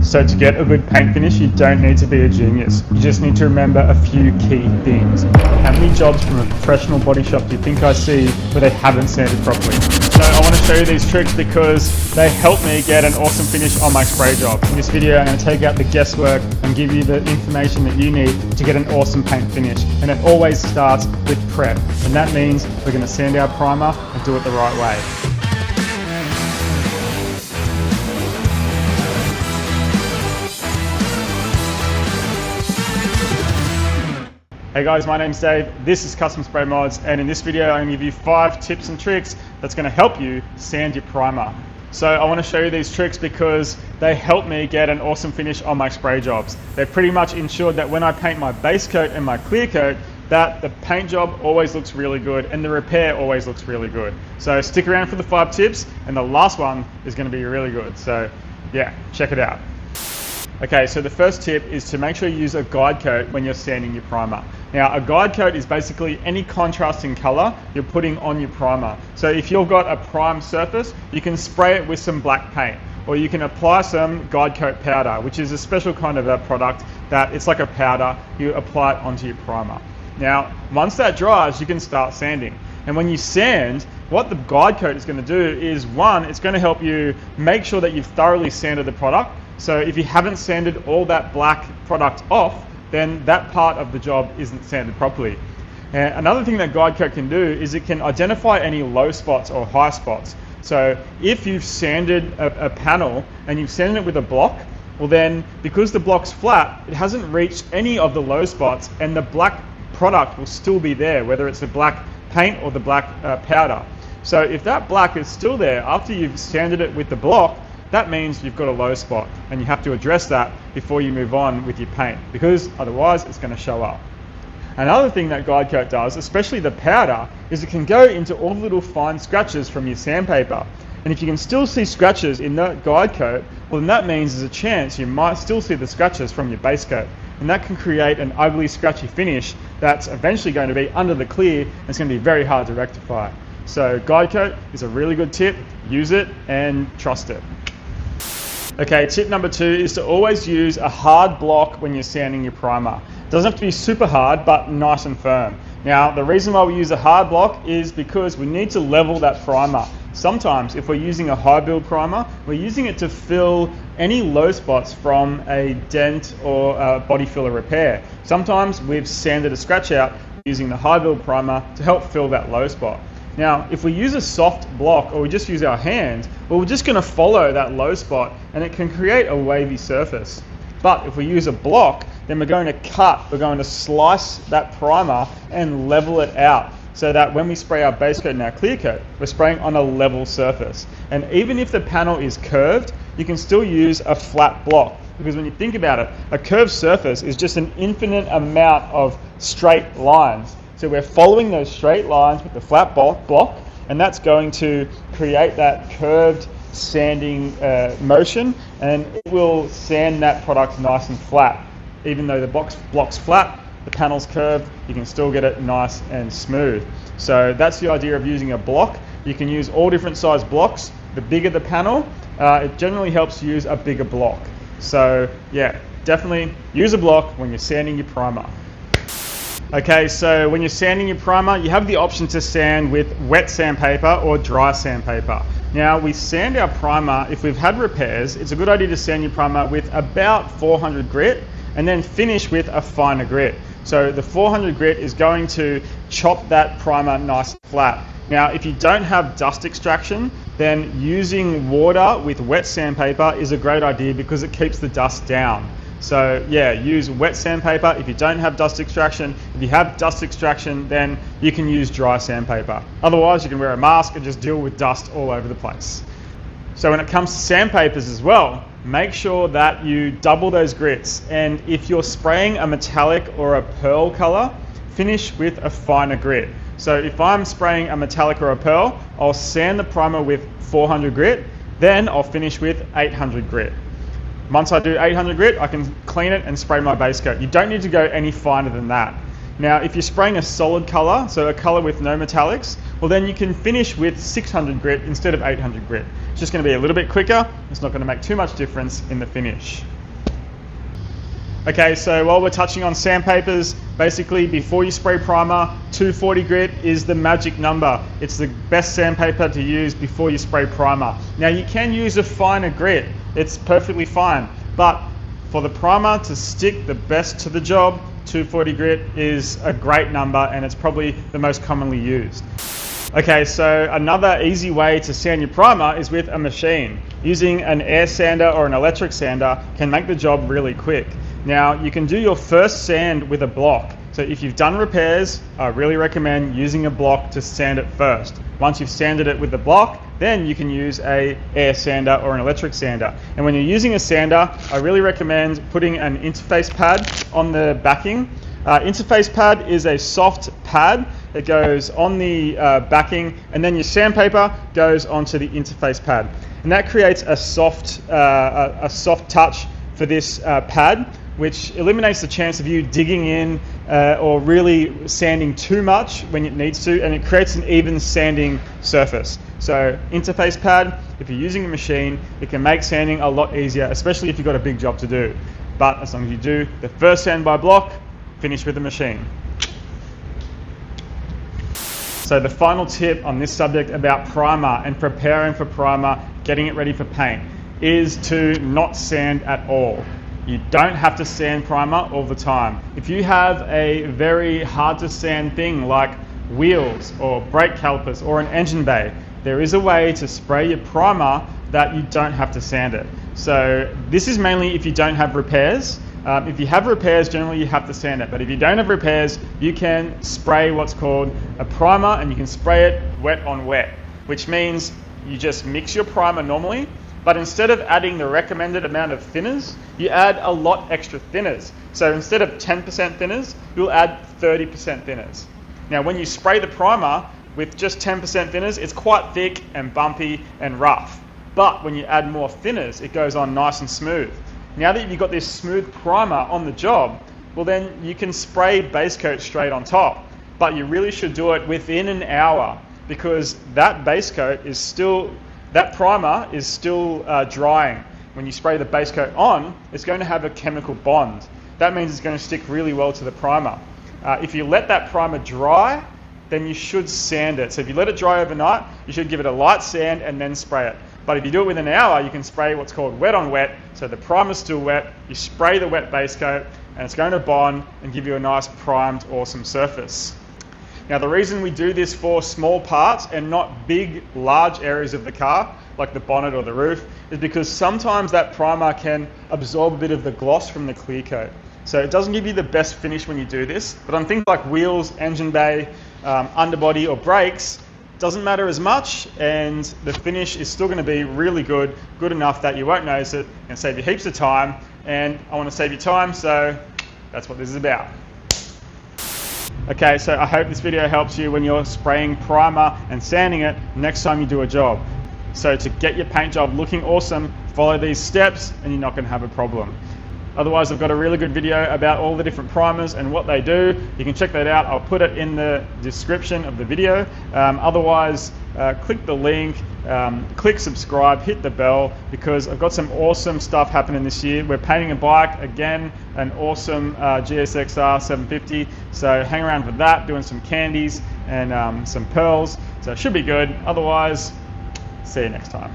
So to get a good paint finish, you don't need to be a genius. You just need to remember a few key things. How many jobs from a professional body shop do you think I see where they haven't sanded properly? So I want to show you these tricks because they help me get an awesome finish on my spray jobs. In this video, I'm going to take out the guesswork and give you the information that you need to get an awesome paint finish. And it always starts with prep. And that means we're going to sand our primer and do it the right way. Hey guys, my name's Dave, this is Custom Spray Mods, and in this video I'm going to give you 5 tips and tricks that's going to help you sand your primer. So I want to show you these tricks because they help me get an awesome finish on my spray jobs. They're pretty much ensured that when I paint my base coat and my clear coat, that the paint job always looks really good and the repair always looks really good. So stick around for the 5 tips, and the last one is going to be really good. So yeah, check it out. Okay, so the first tip is to make sure you use a guide coat when you're sanding your primer. Now, a guide coat is basically any contrasting color you're putting on your primer. So if you've got a prime surface, you can spray it with some black paint, or you can apply some guide coat powder, which is a special kind of a product that it's like a powder, you apply it onto your primer. Now, once that dries, you can start sanding. And when you sand, what the guide coat is going to do is, one, it's going to help you make sure that you've thoroughly sanded the product. So if you haven't sanded all that black product off, then that part of the job isn't sanded properly. And another thing that guide coat can do is it can identify any low spots or high spots. So if you've sanded a panel and you've sanded it with a block, well then, because the block's flat, it hasn't reached any of the low spots and the black product will still be there, whether it's the black paint or the black powder. So if that black is still there after you've sanded it with the block, that means you've got a low spot and you have to address that before you move on with your paint, because otherwise it's going to show up. Another thing that guide coat does, especially the powder, is it can go into all the little fine scratches from your sandpaper. And if you can still see scratches in that guide coat, well then that means there's a chance you might still see the scratches from your base coat. And that can create an ugly, scratchy finish that's eventually going to be under the clear and it's going to be very hard to rectify. So guide coat is a really good tip. Use it and trust it. Okay, tip number 2 is to always use a hard block when you're sanding your primer. It doesn't have to be super hard, but nice and firm. Now, the reason why we use a hard block is because we need to level that primer. Sometimes, if we're using a high build primer, we're using it to fill any low spots from a dent or a body filler repair. Sometimes we've sanded a scratch out using the high build primer to help fill that low spot. Now, if we use a soft block or we just use our hands, well, we're just going to follow that low spot and it can create a wavy surface. But if we use a block, then we're going to we're going to slice that primer and level it out so that when we spray our base coat and our clear coat, we're spraying on a level surface. And even if the panel is curved, you can still use a flat block, because when you think about it, a curved surface is just an infinite amount of straight lines. So we're following those straight lines with the flat block, and that's going to create that curved sanding motion, and it will sand that product nice and flat. Even though the block's flat, the panel's curved, you can still get it nice and smooth. So that's the idea of using a block. You can use all different size blocks. The bigger the panel, it generally helps use a bigger block. So yeah, definitely use a block when you're sanding your primer. Okay, so when you're sanding your primer, you have the option to sand with wet sandpaper or dry sandpaper. Now, we sand our primer, if we've had repairs, it's a good idea to sand your primer with about 400 grit and then finish with a finer grit. So the 400 grit is going to chop that primer nice and flat. Now, if you don't have dust extraction, then using water with wet sandpaper is a great idea because it keeps the dust down. So yeah, use wet sandpaper if you don't have dust extraction. If you have dust extraction, then you can use dry sandpaper. Otherwise, you can wear a mask and just deal with dust all over the place. So when it comes to sandpapers as well, make sure that you double those grits. And if you're spraying a metallic or a pearl color, finish with a finer grit. So if I'm spraying a metallic or a pearl, I'll sand the primer with 400 grit, then I'll finish with 800 grit. Once I do 800 grit, I can clean it and spray my base coat. You don't need to go any finer than that. Now, if you're spraying a solid color, so a color with no metallics, well then you can finish with 600 grit instead of 800 grit. It's just going to be a little bit quicker. It's not going to make too much difference in the finish. Okay, so while we're touching on sandpapers, basically before you spray primer, 240 grit is the magic number. It's the best sandpaper to use before you spray primer. Now you can use a finer grit, it's perfectly fine, but for the primer to stick the best to the job, 240 grit is a great number and it's probably the most commonly used. Okay, so another easy way to sand your primer is with a machine. Using an air sander or an electric sander can make the job really quick. Now, you can do your first sand with a block. So if you've done repairs, I really recommend using a block to sand it first. Once you've sanded it with the block, then you can use a air sander or an electric sander. And when you're using a sander, I really recommend putting an interface pad on the backing. Interface pad is a soft pad that goes on the backing, and then your sandpaper goes onto the interface pad. And that creates a soft touch for this pad, which eliminates the chance of you digging in or really sanding too much when it needs to, and it creates an even sanding surface. So interface pad, if you're using a machine, it can make sanding a lot easier, especially if you've got a big job to do. But as long as you do the first sand by block, finish with the machine. So the final tip on this subject about primer and preparing for primer, getting it ready for paint, is to not sand at all. You don't have to sand primer all the time. If you have a very hard to sand thing like wheels or brake calipers or an engine bay, there is a way to spray your primer that you don't have to sand it. So this is mainly if you don't have repairs. If you have repairs, generally you have to sand it. But if you don't have repairs, you can spray what's called a primer, and you can spray it wet on wet, which means you just mix your primer normally, but instead of adding the recommended amount of thinners, you add a lot extra thinners. So instead of 10% thinners, you'll add 30% thinners. Now when you spray the primer with just 10% thinners, it's quite thick and bumpy and rough. But when you add more thinners, it goes on nice and smooth. Now that you've got this smooth primer on the job, well then you can spray base coat straight on top. But you really should do it within an hour, because that base coat is still, that primer is still drying. When you spray the base coat on, it's going to have a chemical bond. That means it's going to stick really well to the primer. If you let that primer dry, then you should sand it. So if you let it dry overnight, you should give it a light sand and then spray it. But if you do it within an hour, you can spray what's called wet on wet. So the primer's still wet, you spray the wet base coat, and it's going to bond and give you a nice primed, awesome surface. Now the reason we do this for small parts and not big, large areas of the car, like the bonnet or the roof, is because sometimes that primer can absorb a bit of the gloss from the clear coat. So it doesn't give you the best finish when you do this, but on things like wheels, engine bay, underbody or brakes, doesn't matter as much, and the finish is still going to be really good enough that you won't notice it, and save you heaps of time. And I want to save you time, so that's what this is about. Okay, so I hope this video helps you when you're spraying primer and sanding it next time you do a job. So to get your paint job looking awesome, follow these steps and you're not going to have a problem. Otherwise, I've got a really good video about all the different primers and what they do. You can check that out. I'll put it in the description of the video. Otherwise, click the link, click subscribe, hit the bell, because I've got some awesome stuff happening this year. We're painting a bike again, an awesome GSXR 750. So hang around for that, doing some candies and some pearls. So it should be good. Otherwise, see you next time.